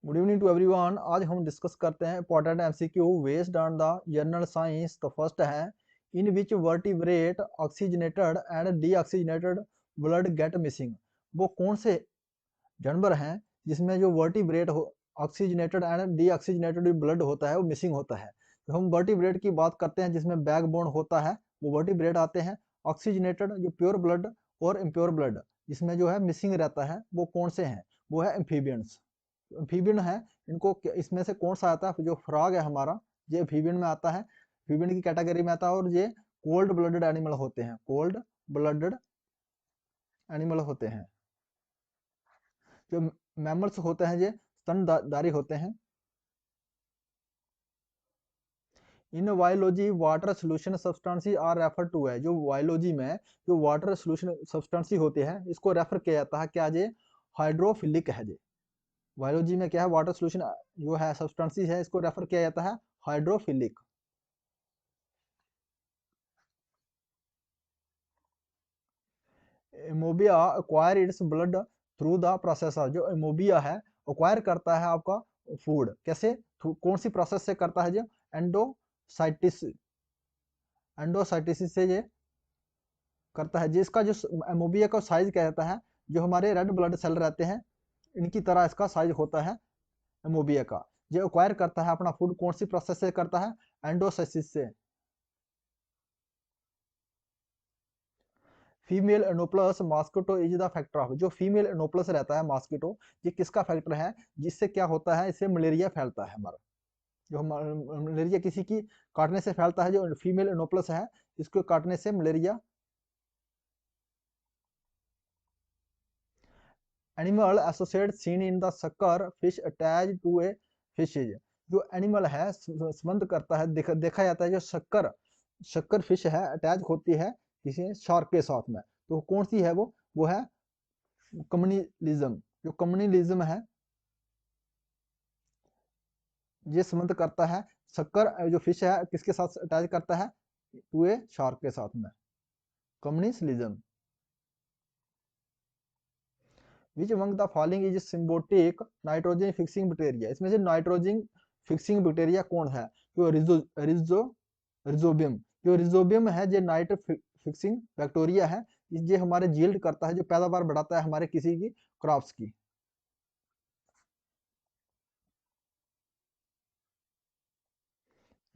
Good evening to everyone. आज हम discuss करते हैं important MCQ based on the general science. तो फर्स्ट है, in which vertebrate oxygenated and deoxygenated blood get missing. वो कौन से जानवर हैं जिसमें जो vertebrate oxygenated and deoxygenated blood होता है वो मिसिंग होता है। तो हम वर्टिब्रेट की बात करते हैं जिसमें बैकबोन होता है, वो वर्टिब्रेट आते हैं। ऑक्सीजनेटेड जो प्योर ब्लड और इम्प्योर ब्लड जिसमें जो है मिसिंग रहता है, वो कौन से हैं? वो है एम्फीबियंस। एम्फीबियन है। इनको इसमें से कौन सा आता है? जो फ्रॉग है हमारा, ये एम्फीबियन में आता है, एम्फीबियन की कैटेगरी में आता है। और ये कोल्ड ब्लडेड एनिमल होते हैं, कोल्ड ब्लडेड एनिमल होते हैं। जो मैमल्स होते हैं ये स्तनधारी होते हैं। In biology water solution substances are refer to है। जो वायोलॉजी में जो वाटर सोल्यूशन सब्सटेंसी होते हैं इसको रेफर किया जाता है क्या? ये हाइड्रोफिलिक है। ये बायोलॉजी में क्या है? वाटर सोल्यूशन जो है सब्सटेंसी है, इसको रेफर किया जाता है hydrophilic. एमोबिया acquire its blood through the processor. जो एमोबिया है एक्वायर करता है आपका फूड कैसे? कौन सी प्रोसेस से करता है? जो एंडोसाइटिस, एंडोसाइटिस से ये करता है। जिसका जो एमोबिया का साइज क्या रहता है, जो हमारे रेड ब्लड सेल रहते हैं इनकी तरह इसका साइज होता है एमोबिया का। जो एक्वायर करता है अपना फूड कौन सी प्रोसेस से करता है? एंडोसाइटिस से। Female Anopheles mosquito is the factor of. जो फीमेल एनोप्लस रहता है मॉस्किटो, ये किसका फैक्टर है? जिससे क्या होता है? इससे मलेरिया फैलता है हमारा। जो मलेरिया किसी की काटने से फैलता है, जो फीमेल एनोप्लस है इसको काटने से malaria. Animal associate seen in the शक्कर fish attach to a fishes. जो एनिमल है संबंध करता है, देखा जाता है जो शक्कर, शक्कर फिश है अटैच होती है किसी शार्क के साथ में। तो कौन सी है वो है कम्युनिलिज्म। जो कम्युनिलिज्म है ये संबंध करता है शक्कर जो फिश है किसके साथ अटैच करता है? टू ए शार्क के साथ में। Commensalism. Which among the following is symbiotic nitrogen fixing bacteria. इसमें से नाइट्रोजन फिक्सिंग बैक्टीरिया कौन है? जो रिजोबियम। जो रिजोबियम है जो नाइट्रो फिक्सिंग बैक्टीरिया है। ये हमारे जील्ड करता है, जो पैदावार बढ़ाता है हमारे किसी की क्रॉप्स की।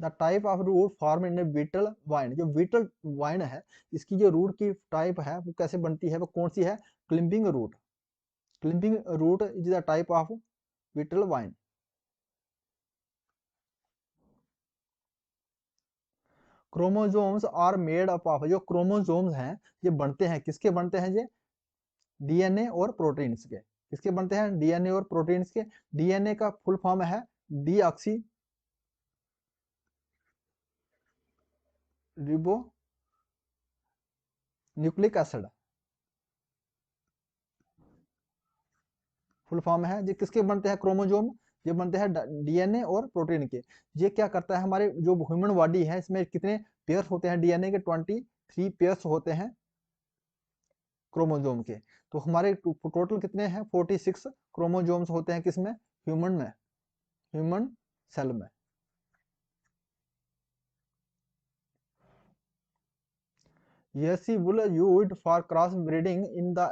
The type of root form in betel vine. जो बीटल वाइन है इसकी जो रूट की टाइप है वो कैसे बनती है? वो कौन सी है? Climbing root. Climbing root is the type of betel vine. Chromosomes are made up of. जो क्रोमोजोम्स हैं ये बनते हैं किसके? बनते हैं ये डीएनए और प्रोटीन्स के। किसके बनते हैं? डीएनए और प्रोटीन्स के। डीएनए का फुल फॉर्म है deoxy ribo nucleic acid, full form है। ये किसके बनते हैं क्रोमोजोम? ये बनते हैं डीएनए और प्रोटीन के। ये क्या करता है? हमारे जो ह्यूमन बॉडी है इसमें कितने पेयर्स होते हैं? डीएनए के 23 पेयर्स होते हैं क्रोमोजोम के। तो हमारे टोटल कितने हैं? 46 क्रोमोजोम्स होते हैं किसमें? ह्यूमन में, ह्यूमन सेल में। Jersey wool used for cross breeding in the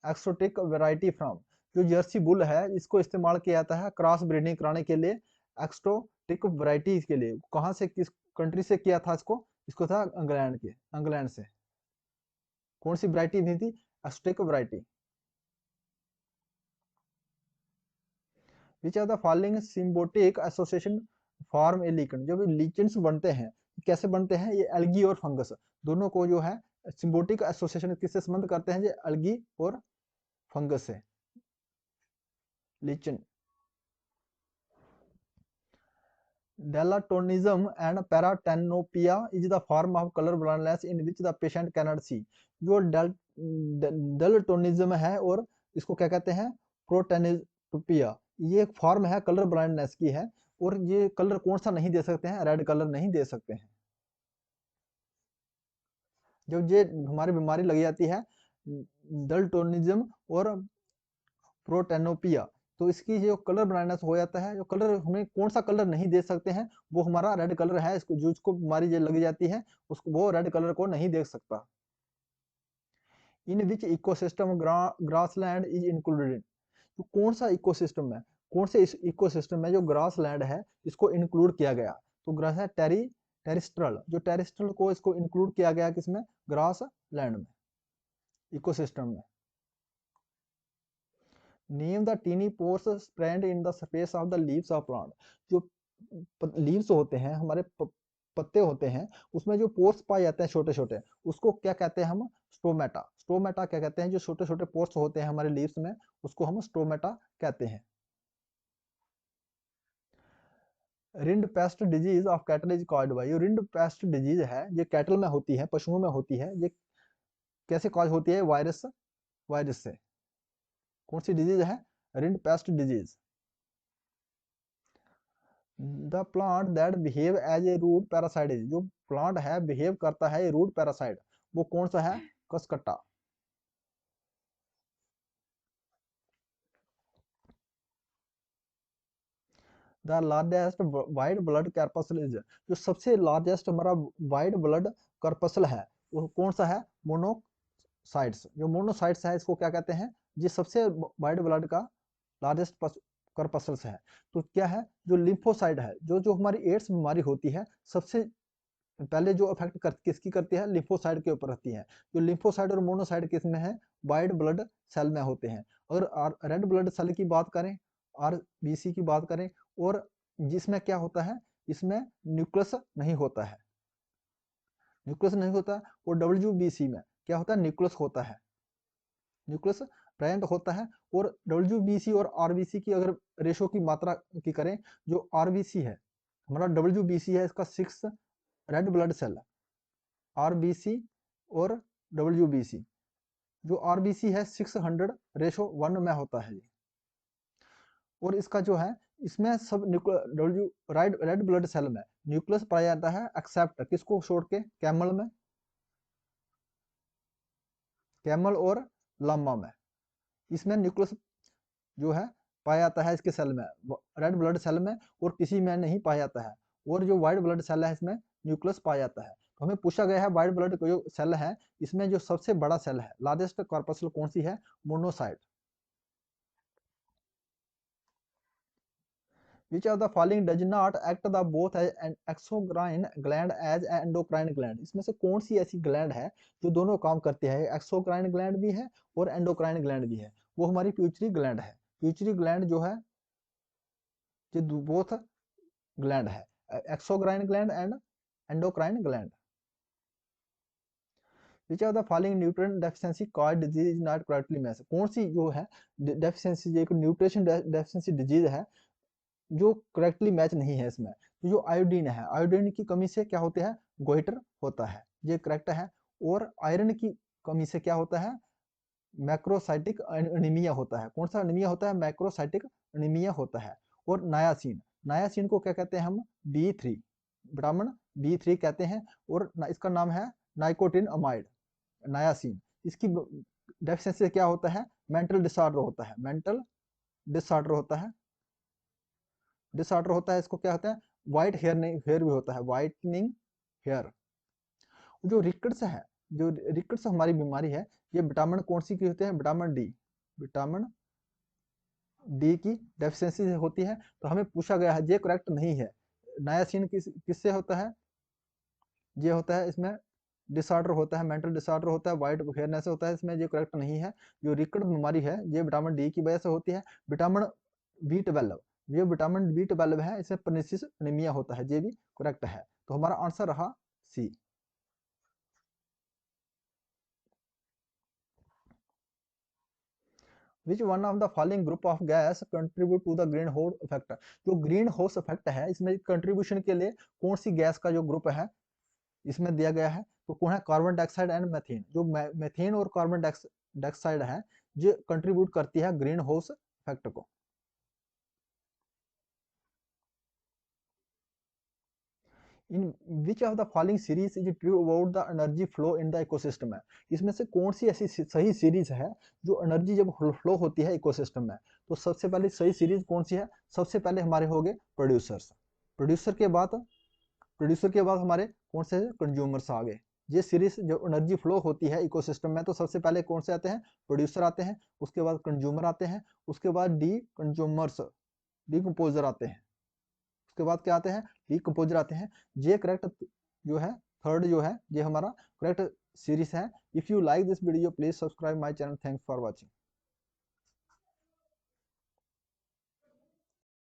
exotic variety from. जो जर्सी बुल है इसको इस्तेमाल किया जाता है क्रॉस ब्रीडिंग कराने के लिए एक्सोटिक वैरायटी के लिए। कहाँ से, किस कंट्री से किया था इसको? इसको था इंग्लैंड के, इंग्लैंड से। कौन सी वैरायटी भी थी? Exotic variety. Which are the following symbiotic association form a lichen. जो भी लीचन्स बनते हैं कैसे बनते हैं? ये एल्गी और फंगस दोनों को जो है सिम्बोटिक एसोसिएशन किससे संबंध करते हैं? ये एल्गी और फंगस से। लीचन। Daltonism and paratenopia is the form of color blindness in which the patient cannot see। जो daltonism है और इसको क्या कहते हैं? प्रोटेनोपिया। ये एक फॉर्म है कलर ब्लाइंडनेस की है। और ये कलर कौन सा नहीं दे सकते हैं? रेड कलर नहीं दे सकते हैं। जब ये हमारी बीमारी लग जाती है डल्टोनिज्म और प्रोटेनोपिया, तो इसकी जो कलर ब्लाइंडनेस हो जाता है, जो कलर हमें कौन सा कलर नहीं देख सकते हैं वो हमारा रेड कलर है, इसको जिसको बीमारी लग जाती है उसको वो रेड कलर को नहीं देख सकता। इन विच इकोसिस्टम ग्रासलैंड इज इंक्लूडेड, तो कौन सा इकोसिस्टम है, कौन से इस इकोसिस्टम में जो ग्रासलैंड है इसको इंक्लूड किया गया, तो ग्रास है टेरिस्ट्रल, जो टेरिस्ट्रल को इसको इंक्लूड किया गया किसमें, ग्रास लैंड में, इकोसिस्टम में। Name the tiny pores spread in the space of the leaves of plant, जो लीव्स होते हैं हमारे पत्ते होते हैं, उसमें जो पोर्स पाए जाते हैं छोटे छोटे, उसको क्या कहते हैं हम, स्टोमेटा। स्टोमेटा क्या कहते हैं, जो छोटे छोटे पोर्स होते हैं हमारे लीव्स में उसको हम स्टोमेटा कहते हैं। Rind paste disease of cattle is called by, ये रिंड पेस्ट डिजीज है ये कैटल में होती है, पशुओं में होती है, ये कैसे कॉज होती है, वायरस, वायरस से। कौन सी डिजीज है, rinderpest disease. The plant that behave as a root parasite, जो प्लांट है बिहेव करता है रूट पैरासाइट, वो कौन सा है, Cuscuta. The largest white blood corpuscle is, जो सबसे लार्जेस्ट हमारा वाइट ब्लड कार्पसल है वो कौन सा है, मोनोसाइट्स, जो मोनोसाइट्स है इसको क्या कहते हैं, ये सबसे वाइट ब्लड का लार्जेस्ट कार्पसल्स है। तो क्या है, जो लिम्फोसाइट है, जो जो हमारी एड्स बीमारी होती है सबसे पहले जो इफेक्ट किसकी करती है, लिम्फोसाइट के ऊपर रहती है। जो लिम्फोसाइट और मोनोसाइट किस में है, वाइट ब्लड सेल में होते हैं। अगर रेड ब्लड सेल की बात करें, आरबीसी की बात करें, और जिसमें क्या होता है, इसमें न्यूक्लियस नहीं होता है, न्यूक्लियस नहीं होता, और डब्ल्यूबीसी में क्या होता है, न्यूक्लियस होता है, न्यूक्लियस प्रेजेंट होता है। और डब्ल्यूबीसी और आरबीसी की अगर रेशो की मात्रा की करें, जो आरबीसी है हमारा, डब्ल्यूबीसी है इसका 6 रेड ब्लड सेल, आरबीसी और डब्ल्यूबीसी, जो आरबीसी है 600:1 में होता है। और इसका जो है, इसमें सब डब्ल्यू रेड ब्लड सेल में न्यूक्लियस पाया जाता है, एक्सेप्ट किसको छोड़ के, कैमल में, कैमल और लामा में, इसमें न्यूक्लियस जो है पाया जाता है इसके सेल में, रेड ब्लड सेल में, और किसी में नहीं पाया जाता है। और जो व्हाइट ब्लड सेल है इसमें न्यूक्लियस पाया जाता है। तो हमें पूछा गया है व्हाइट ब्लड जो सेल है इसमें जो सबसे बड़ा सेल है, लार्जेस्ट कॉर्पसल कौन सी है, monocyte. Which of the following does not act the both as an exocrine gland as an endocrine gland, इसमें से कौन सी ऐसी ग्लैंड है जो दोनों काम करती है, एक्सोक्राइन ग्लैंड भी है और एंडोक्राइन ग्लैंड भी है, वो हमारी प्यूचरी ग्लैंड है। प्यूचरी ग्लैंड जो है ये बोथ ग्लैंड है, exocrine gland and endocrine gland. Which of the following nutrient deficiency cause disease is not correctly match, कौन सी जो है डेफिशिएंसी, एक न्यूट्रिशन डेफिशिएंसी डिजीज है जो करेक्टली मैच नहीं है इसमें। तो जो आयोडीन है, आयोडीन की कमी से क्या होते हैं, गोइटर होता है, ये करेक्ट है। और आयरन की कमी से क्या होता है, मैक्रोसाइटिक एनीमिया होता है। कौन सा एनीमिया होता है, मैक्रोसाइटिक एनीमिया होता है। और नायासिन, नायासिन को क्या कहते हैं हम, B3, विटामिन B3 कहते हैं। और इसका नाम है नाइकोटिन अमाइड, नायासिन। इसकी डेफिशिएंसी से क्या होता है, मेंटल डिसऑर्डर होता है, मेंटल डिसऑर्डर होता है, डिसऑर्डर होता है। इसको क्या होता है, व्हाइट हेयर नहीं, हेयर भी होता है, व्हाइटनिंग हेयर। जो रिकेट्स है, जो रिकेट्स हमारी बीमारी है, ये विटामिन कौन सी की होती है, विटामिन डी, विटामिन डी की डेफिशिएंसी से होती है। तो हमें पूछा गया है, ये करेक्ट नहीं है। नायासिन किससे होता है, ये होता है इसमें डिसऑर्डर होता है, मेंटल डिसऑर्डर होता है, व्हाइट हेयरनेस होता है, इसमें ये करेक्ट नहीं है। जो रिकेट बीमारी है ये विटामिन डी की वजह से होती है। विटामिन B12, ये विटामिन B12 है, इसमें पर्निसिस एनीमिया होता है, ये भी करेक्ट है। तो हमारा आंसर रहा C. Which one of the following group of gas contribute to the greenhouse effect, जो ग्रीन हाउस इफेक्ट है इसमें कंट्रीब्यूशन के लिए कौन सी गैस का जो ग्रुप है इसमें दिया गया है, तो कौन है, कार्बन डाइऑक्साइड एंड मेथेन। जो मेथेन और कार्बन डाइऑक्साइड है ये कंट्रीब्यूट करती है ग्रीन हाउस इफेक्ट को। In which of the following series is true about the energy flow in the ecosystem है, इसमें से कौन सी ऐसी सही सीरीज है जो एनर्जी जब फ्लो होती है इकोसिस्टम में। तो सबसे पहले सही सीरीज कौन सी है, सबसे पहले हमारे हो गए प्रोड्यूसर्स, प्रोड्यूसर के बाद हमारे कौन से कंज्यूमर्स आ गए। ये सीरीज जो एनर्जी फ्लो होती है इकोसिस्टम में, तो सबसे पहले कौन से आते हैं, प्रोड्यूसर आते हैं, उसके बाद कंज्यूमर आते हैं, उसके बाद डीकंपोजर आते हैं, उसके बाद क्या आते हैं, डीकंपोजर आते हैं। ये करेक्ट जो है, थर्ड जो है ये हमारा करेक्ट सीरीज है। If you like this video please subscribe my channel. Thanks for watching.